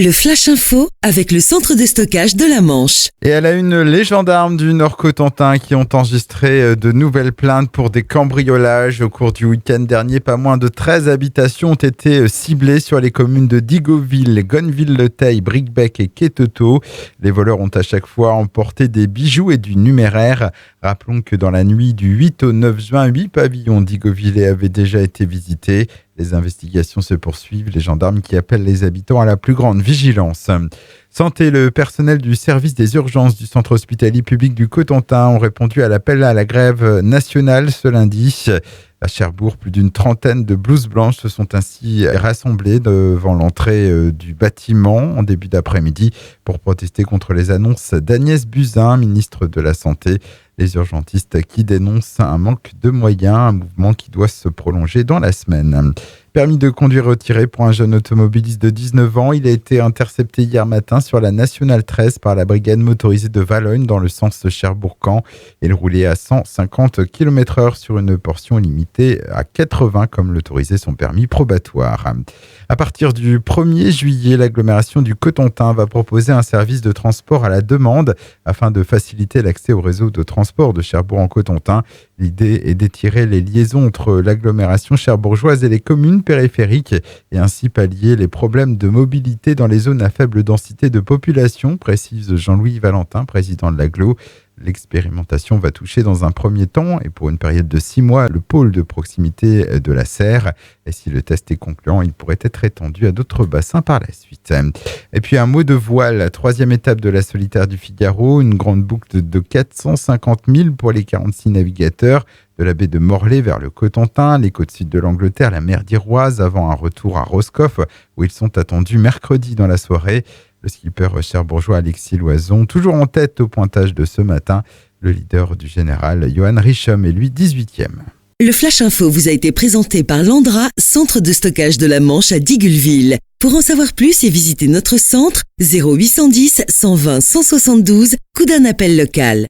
Le Flash Info avec le centre de stockage de la Manche. Et à la une, les gendarmes du Nord-Cotentin qui ont enregistré de nouvelles plaintes pour des cambriolages. Au cours du week-end dernier, pas moins de 13 habitations ont été ciblées sur les communes de Digoville, Gonneville-le-Teil, Bricbec et Quétoto. Les voleurs ont à chaque fois emporté des bijoux et du numéraire. Rappelons que dans la nuit du 8 au 9 juin, 8 pavillons d'Igoville avaient déjà été visités. Les investigations se poursuivent, les gendarmes qui appellent les habitants à la plus grande vigilance. Santé, le personnel du service des urgences du centre hospitalier public du Cotentin ont répondu à l'appel à la grève nationale ce lundi. À Cherbourg, plus d'une trentaine de blouses blanches se sont ainsi rassemblées devant l'entrée du bâtiment en début d'après-midi pour protester contre les annonces d'Agnès Buzyn, ministre de la Santé. Les urgentistes qui dénoncent un manque de moyens, un mouvement qui doit se prolonger dans la semaine. Permis de conduire retiré pour un jeune automobiliste de 19 ans. Il a été intercepté hier matin sur la Nationale 13 par la brigade motorisée de Valognes dans le sens Cherbourg-Caen. Il roulait à 150 km/h sur une portion limitée à 80 comme l'autorisait son permis probatoire. À partir du 1er juillet, l'agglomération du Cotentin va proposer un service de transport à la demande afin de faciliter l'accès au réseau de transport de Cherbourg en Cotentin. L'idée est d'étirer les liaisons entre l'agglomération cherbourgeoise et les communes périphériques et ainsi pallier les problèmes de mobilité dans les zones à faible densité de population, précise Jean-Louis Valentin, président de l'agglo. L'expérimentation va toucher dans un premier temps et pour une période de 6 mois le pôle de proximité de la Serre. Et si le test est concluant, il pourrait être étendu à d'autres bassins par la suite. Et puis un mot de voile, 3e étape de la Solitaire du Figaro, une grande boucle de 450 000 pour les 46 navigateurs de la baie de Morlaix vers le Cotentin, les côtes sud de l'Angleterre, la mer d'Iroise, avant un retour à Roscoff où ils sont attendus mercredi dans la soirée. Le skipper cherbourgeois Alexis Loison, toujours en tête au pointage de ce matin. Le leader du général, Johan Richomme, est lui 18e. Le Flash Info vous a été présenté par Landra, centre de stockage de la Manche à Digoulville. Pour en savoir plus et visiter notre centre, 0810 120 172, coup d'un appel local.